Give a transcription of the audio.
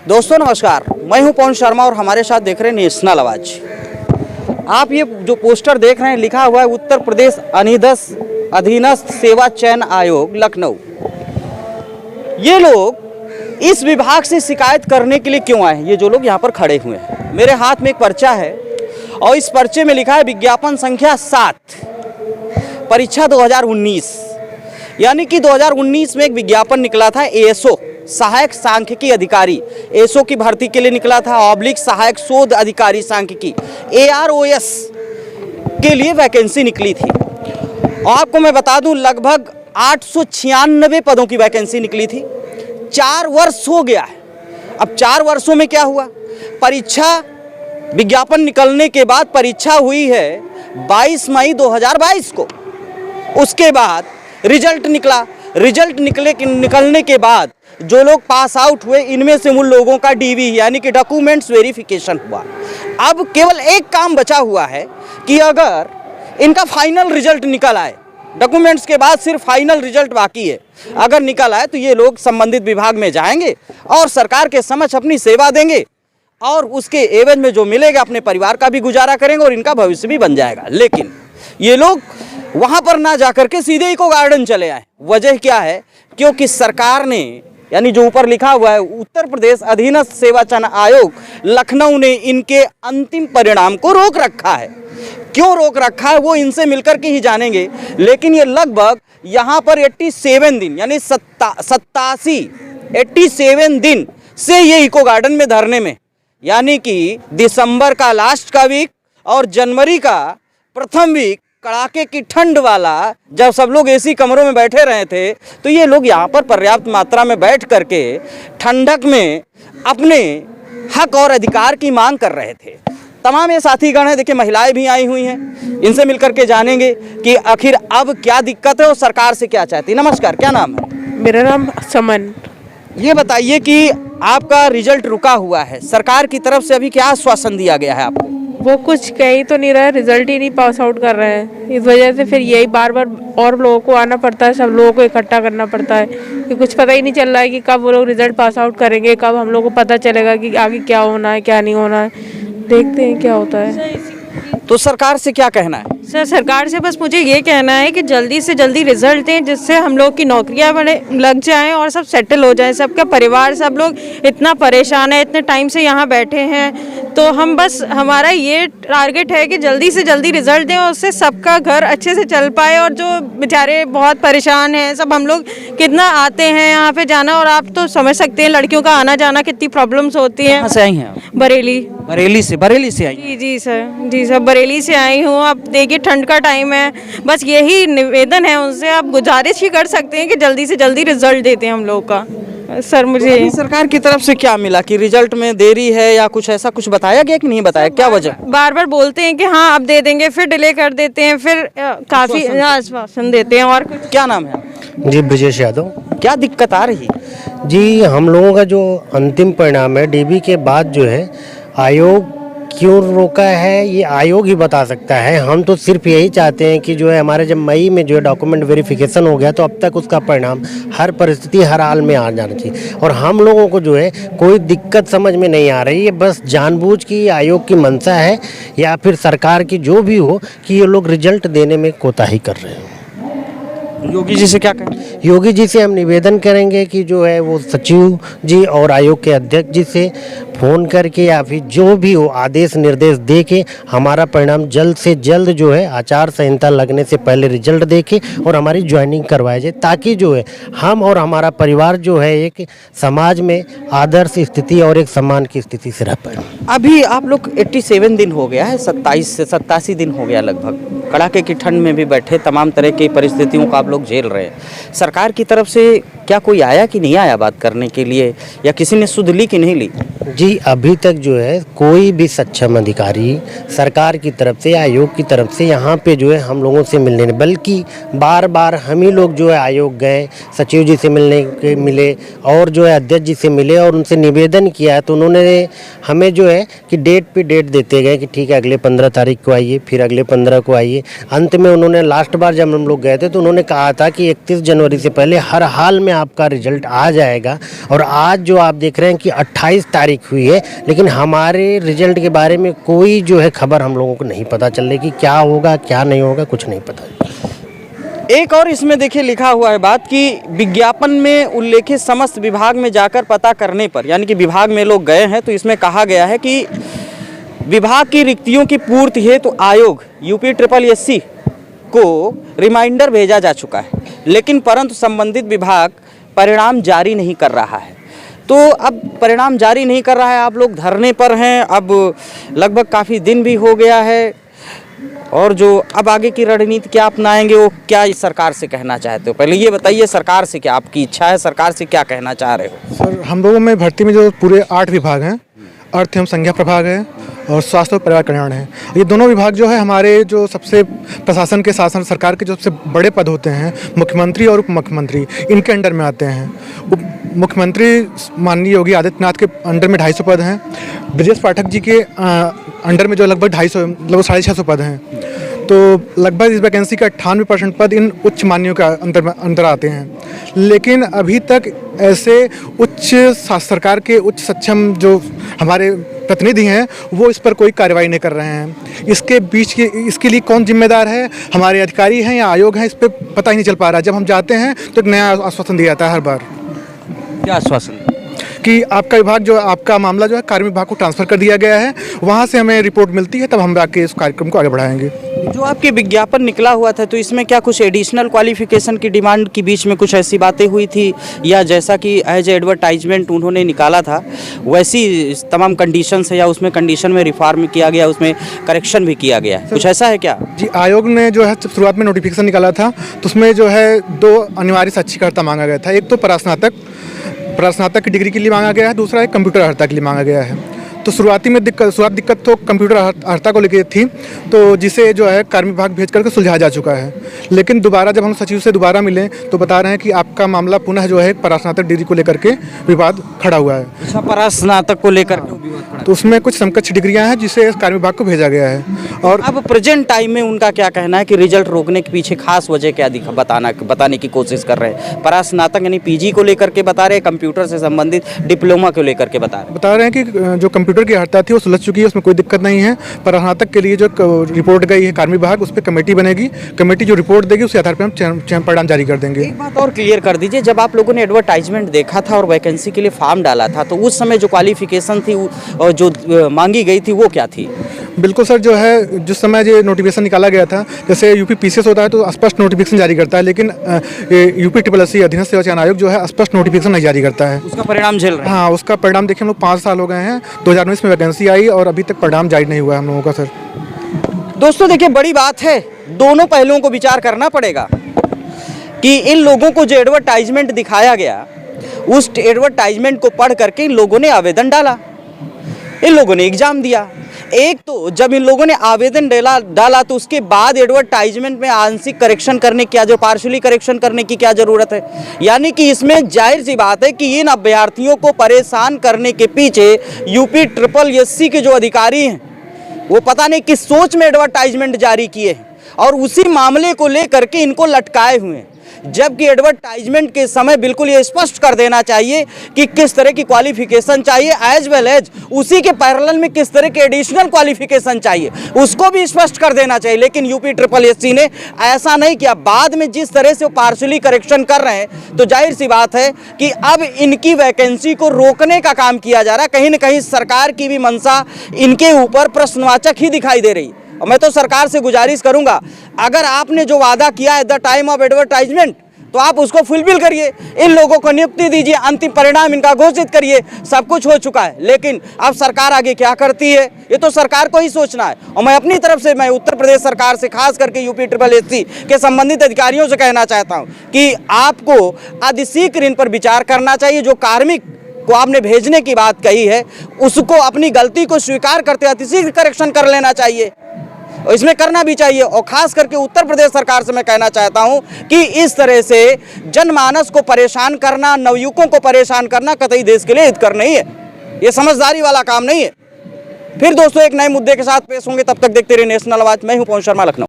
दोस्तों नमस्कार, मैं हूं पवन शर्मा और हमारे साथ देख रहे हैं नेशनल आवाज। आप ये जो पोस्टर देख रहे हैं लिखा हुआ है उत्तर प्रदेश अधीनस्थ सेवा चयन आयोग लखनऊ। ये लोग इस विभाग से शिकायत करने के लिए क्यों आए हैं? ये जो लोग यहाँ पर खड़े हुए हैं, मेरे हाथ में एक पर्चा है और इस पर्चे में लिखा है विज्ञापन संख्या 7 परीक्षा 2019, यानी कि 2019 में एक विज्ञापन निकला था एएसओ सहायक सांख्यिकी अधिकारी, एएसओ की भर्ती के लिए निकला था, ऑब्लिक सहायक शोध अधिकारी सांख्यिकी AROS के लिए वैकेंसी निकली थी। और आपको मैं बता दूं लगभग 896 पदों की वैकेंसी निकली थी। 4 वर्ष हो गया है। अब 4 वर्षों में क्या हुआ? परीक्षा विज्ञापन निकलने के बाद परीक्षा हुई है 22 मई 2022 को। उसके बाद रिजल्ट निकला। रिजल्ट निकलने के बाद जो लोग पास आउट हुए इनमें से उन लोगों का DV यानी कि डॉक्यूमेंट्स वेरिफिकेशन हुआ। अब केवल एक काम बचा हुआ है कि अगर इनका फाइनल रिजल्ट निकल आए, डॉक्यूमेंट्स के बाद सिर्फ फाइनल रिजल्ट बाकी है, अगर निकल आए तो ये लोग संबंधित विभाग में जाएंगे और सरकार के समक्ष अपनी सेवा देंगे और उसके एवज में जो मिलेगा अपने परिवार का भी गुजारा करेंगे और इनका भविष्य भी बन जाएगा। लेकिन ये लोग वहाँ पर ना जाकर के सीधे इको गार्डन चले आए। वजह क्या है? क्योंकि सरकार ने यानी जो ऊपर लिखा हुआ है उत्तर प्रदेश अधीनस्थ सेवा चयन आयोग लखनऊ ने इनके अंतिम परिणाम को रोक रखा है। क्यों रोक रखा है वो इनसे मिलकर के ही जानेंगे। लेकिन ये लगभग यहाँ पर 87 दिन यानी 87 दिन से ये इको गार्डन में धरने में, यानी कि दिसंबर का लास्ट का वीक और जनवरी का प्रथम वीक कड़ाके की ठंड वाला जब सब लोग एसी कमरों में बैठे रहे थे तो ये लोग यहाँ पर पर्याप्त मात्रा में बैठ करके ठंडक में अपने हक और अधिकार की मांग कर रहे थे। तमाम ये साथीगण हैं, देखिए महिलाएं भी आई हुई हैं, इनसे मिलकर के जानेंगे कि आखिर अब क्या दिक्कत है और सरकार से क्या चाहती है। नमस्कार, क्या नाम है? मेरा नाम समन। ये बताइए कि आपका रिजल्ट रुका हुआ है, सरकार की तरफ से अभी क्या आश्वासन दिया गया है आपको? वो कुछ कह ही तो नहीं रहा है, रिजल्ट ही नहीं पास आउट कर रहे हैं। इस वजह से फिर यही बार बार और लोगों को आना पड़ता है, सब लोगों को इकट्ठा करना पड़ता है कि कुछ पता ही नहीं चल रहा है कि कब वो लोग रिजल्ट पास आउट करेंगे, कब हम लोगों को पता चलेगा कि आगे क्या होना है क्या नहीं होना है। देखते हैं क्या होता है। तो सरकार से क्या कहना है? सर, सरकार से बस मुझे ये कहना है कि जल्दी से जल्दी रिजल्ट दें जिससे हम लोग की नौकरियां लग जाएं और सब सेटल हो जाएं। सबका परिवार, सब लोग इतना परेशान है, इतने टाइम से यहाँ बैठे हैं। तो हम बस, हमारा ये टारगेट है कि जल्दी से जल्दी रिजल्ट दें और उससे सबका घर अच्छे से चल पाए। और जो बेचारे बहुत परेशान हैं सब, हम लोग कितना आते हैं यहाँ पे जाना, और आप तो समझ सकते हैं लड़कियों का आना जाना कितनी प्रॉब्लम्स होती हैं। कहाँ से आई हैं आप? बरेली से आई? जी सर, बरेली से आई हूँ। अब देखिए ठंड का टाइम है, बस यही निवेदन है उनसे, आप गुजारिश ही कर सकते हैं कि जल्दी से जल्दी रिजल्ट देते हैं हम लोग का। सर मुझे तो सरकार की तरफ से क्या मिला कि रिजल्ट में देरी है या कुछ ऐसा कुछ बताया गया कि नहीं बताया? क्या वजह? बार बार बोलते हैं कि हाँ अब दे देंगे, फिर डिले कर देते हैं, फिर काफ़ी आश्वासन देते हैं। और क्या नाम है? जी ब्रजेश यादव। क्या दिक्कत आ रही? जी हम लोगों का जो अंतिम परिणाम है DB के बाद जो है आयोग क्यों रोका है ये आयोग ही बता सकता है। हम तो सिर्फ यही चाहते हैं कि जो है हमारे जब मई में जो है डॉक्यूमेंट वेरिफिकेशन हो गया तो अब तक उसका परिणाम हर परिस्थिति हर हाल में आ जाना चाहिए। और हम लोगों को जो है कोई दिक्कत समझ में नहीं आ रही है, बस जानबूझ की आयोग की मंशा है या फिर सरकार की जो भी हो कि ये लोग रिजल्ट देने में कोताही कर रहे हैं। योगी जी से क्या कहें? योगी जी से हम निवेदन करेंगे कि जो है वो सचिव जी और आयोग के अध्यक्ष जी से फ़ोन करके या फिर जो भी हो आदेश निर्देश दे के हमारा परिणाम जल्द से जल्द जो है आचार संहिता लगने से पहले रिजल्ट दे के और हमारी ज्वाइनिंग करवाया जाए, ताकि जो है हम और हमारा परिवार जो है एक समाज में आदर्श स्थिति और एक सम्मान की स्थिति से रह पाए। अभी आप लोग 87 दिन हो गया है, 27 से 87 दिन हो गया लगभग, कड़ाके की ठंड में भी बैठे, तमाम तरह की परिस्थितियों को आप लोग झेल रहे हैं। सरकार की तरफ से क्या कोई आया कि नहीं आया बात करने के लिए, या किसी ने सुध ली कि नहीं ली? जी, अभी तक जो है कोई भी सक्षम अधिकारी सरकार की तरफ से, आयोग की तरफ से यहाँ पे जो है हम लोगों से मिलने नहीं, बल्कि बार बार हम ही लोग जो है आयोग गए, सचिव जी से मिले और जो है अध्यक्ष जी से मिले और उनसे निवेदन किया है, तो उन्होंने हमें जो है कि डेट पे डेट देते गए कि ठीक है अगले 15 तारीख को आइए, फिर अगले 15 को आइए। अंत में उन्होंने लास्ट बार जब हम लोग गए थे तो उन्होंने कहा था कि 31 जनवरी से पहले हर हाल में आपका रिजल्ट आ जाएगा। और आज जो आप देख रहे हैं कि 28 तारीख हुई है, लेकिन हमारे रिजल्ट के बारे में कोई जो है खबर हम लोगों को नहीं पता चल रही कि क्या होगा क्या नहीं होगा, कुछ नहीं पता। एक और इसमें देखिए लिखा हुआ है बात कि विज्ञापन में उल्लेखित समस्त विभाग में जाकर पता करने पर, यानी कि विभाग में लोग गए हैं तो इसमें कहा गया है कि विभाग की रिक्तियों की पूर्ति हेतु आयोग UPSSC को रिमाइंडर भेजा जा चुका है, लेकिन परंतु संबंधित विभाग परिणाम जारी नहीं कर रहा है। तो अब परिणाम जारी नहीं कर रहा है, आप लोग धरने पर हैं, अब लगभग काफ़ी दिन भी हो गया है, और जो अब आगे की रणनीति क्या अपनाएंगे, वो क्या इस सरकार से कहना चाहते हो? पहले ये बताइए, सरकार से क्या आपकी इच्छा है, सरकार से क्या कहना चाह रहे हो? सर, हम लोगों में भर्ती में जो पूरे 8 विभाग हैं, अर्थ एवं संज्ञा प्रभाग है और स्वास्थ्य और परिवार कल्याण है। ये दोनों विभाग जो है हमारे जो सबसे प्रशासन के शासन सरकार के जो सबसे बड़े पद होते हैं, मुख्यमंत्री और उप मुख्यमंत्री, इनके अंडर में आते हैं। उप मुख्यमंत्री माननीय योगी आदित्यनाथ के अंडर में 250 पद हैं। ब्रजेश पाठक जी के अंडर में जो लगभग 650 पद हैं। तो लगभग इस वैकेंसी का 98% पद इन उच्च मान्यों के अंदर आते हैं। लेकिन अभी तक ऐसे उच्च सरकार के उच्च सक्षम जो हमारे प्रतिनिधि हैं वो इस पर कोई कार्रवाई नहीं कर रहे हैं। इसके लिए कौन जिम्मेदार है, हमारे अधिकारी हैं या आयोग हैं, इस पर पता ही नहीं चल पा रहा। जब हम जाते हैं तो एक नया आश्वासन दिया जाता है हर बार। क्या आश्वासन? कि आपका विभाग जो आपका मामला जो है कार्मिक विभाग को ट्रांसफ़र कर दिया गया है, वहाँ से हमें रिपोर्ट मिलती है, तब हम आके इस कार्यक्रम को आगे बढ़ाएंगे। जो आपके विज्ञापन निकला हुआ था तो इसमें क्या कुछ एडिशनल क्वालिफिकेशन की डिमांड के बीच में कुछ ऐसी बातें हुई थी, या जैसा कि एज एडवर्टाइजमेंट उन्होंने निकाला था वैसी तमाम कंडीशन है, या उसमें कंडीशन में रिफॉर्म किया गया, उसमें करेक्शन भी किया गया, कुछ ऐसा है क्या? जी, आयोग ने जो है शुरुआत में नोटिफिकेशन निकाला था तो उसमें जो है 2 अनिवार्य साक्षीकर्ता मांगा गया था। एक तो परास्नातक की डिग्री के लिए मांगा गया है, दूसरा एक कंप्यूटर अर्हता के लिए मांगा गया है। तो शुरुआती दिक्कत तो कंप्यूटर अर्हता को लेकर थी, तो जिसे जो है कार्मिक विभाग भेज करके सुलझाया जा चुका है। लेकिन दोबारा जब हम सचिव से दोबारा मिले तो बता रहे हैं कि आपका मामला पुनः जो है परास्नातक डिग्री को लेकर के विवाद खड़ा हुआ है। अच्छा, परास्नातक को लेकर तो उसमें कुछ समकक्ष डिग्रियां हैं जिसे कार्मिक विभाग को भेजा गया है। और अब प्रेजेंट टाइम में उनका क्या कहना है कि रिजल्ट रोकने के पीछे खास वजह क्या बताने की कोशिश कर रहे हैं? परास्नातक यानी PG को लेकर के बता रहे हैं, कंप्यूटर से संबंधित डिप्लोमा को लेकर के बता रहे हैं कि जो कंप्यूटर की अर्हता थी वो सुलझ चुकी है, उसमें कोई दिक्कत नहीं है। परास्नातक के लिए जो रिपोर्ट गई है कार्मिक विभाग, उस पर कमेटी बनेगी, कमेटी जो रिपोर्ट देगी उसके आधार पर हम परिणाम जारी कर देंगे। एक बात और क्लियर कर दीजिए, जब आप लोगों ने एडवर्टाइजमेंट देखा था और वैकेंसी के लिए फॉर्म डाला था तो उस समय जो क्वालिफिकेशन थी और जो मांगी गई थी वो क्या थी? बिल्कुल सर, जो है जिस समय जो नोटिफिकेशन निकाला गया था, जैसे UPSSC होता है तो स्पष्ट नोटिफिकेशन जारी करता है, लेकिन UPSSC अधीनस्थ सेवा चयन आयोग जो है स्पष्ट नोटिफिकेशन नहीं जारी करता है। उसका परिणाम झेल रहे हैं? हाँ, उसका परिणाम देखिए हम लोग 5 साल हो गए हैं, 2019 में वैकेंसी आई और अभी तक परिणाम जारी नहीं हुआ है हम लोगों का। सर दोस्तों देखिए, बड़ी बात है, दोनों पहलुओं को विचार करना पड़ेगा कि इन लोगों को जो एडवर्टाइजमेंट दिखाया गया उस एडवर्टाइजमेंट को पढ़ करके इन लोगों ने आवेदन डाला, इन लोगों ने एग्जाम दिया। एक तो जब इन लोगों ने आवेदन डाला तो उसके बाद एडवर्टाइजमेंट में आंशिक करेक्शन करने की, जो पार्शियली करेक्शन करने की क्या ज़रूरत है? यानी कि इसमें जाहिर सी बात है कि इन अभ्यर्थियों को परेशान करने के पीछे UPSSC के जो अधिकारी हैं वो पता नहीं किस सोच में एडवर्टाइजमेंट जारी किए हैं और उसी मामले को लेकर के इनको लटकाए हुए हैं। जबकि एडवर्टाइजमेंट के समय बिल्कुल ये स्पष्ट कर देना चाहिए कि किस तरह की क्वालिफिकेशन चाहिए, एज वेल एज उसी के पैरेलल में किस तरह के एडिशनल क्वालिफिकेशन चाहिए उसको भी स्पष्ट कर देना चाहिए। लेकिन UPSSC ने ऐसा नहीं किया। बाद में जिस तरह से वो पार्शियली करेक्शन कर रहे हैं तो जाहिर सी बात है कि अब इनकी वैकेंसी को रोकने का काम किया जा रहा है। कहीं ना कहीं सरकार की भी मंशा इनके ऊपर प्रश्नवाचक ही दिखाई दे रही। और मैं तो सरकार से गुजारिश करूंगा, अगर आपने जो वादा किया है द टाइम ऑफ एडवर्टाइजमेंट तो आप उसको फुलफिल करिए, इन लोगों को नियुक्ति दीजिए, अंतिम परिणाम इनका घोषित करिए। सब कुछ हो चुका है, लेकिन अब सरकार आगे क्या करती है ये तो सरकार को ही सोचना है। और मैं अपनी तरफ से मैं उत्तर प्रदेश सरकार से, खास करके UPSSC के संबंधित अधिकारियों से कहना चाहता हूँ कि आपको अतिशीघ्र इन पर विचार करना चाहिए। जो कार्मिक को आपने भेजने की बात कही है, उसको अपनी गलती को स्वीकार करते हुए अतिशीघ्र करेक्शन कर लेना चाहिए, और इसमें करना भी चाहिए। और खास करके उत्तर प्रदेश सरकार से मैं कहना चाहता हूं कि इस तरह से जनमानस को परेशान करना, नवयुवकों को परेशान करना कतई देश के लिए हितकर नहीं है, ये समझदारी वाला काम नहीं है। फिर दोस्तों एक नए मुद्दे के साथ पेश होंगे, तब तक देखते रहिए नेशनल आवाज। मैं हूं पवन शर्मा, लखनऊ।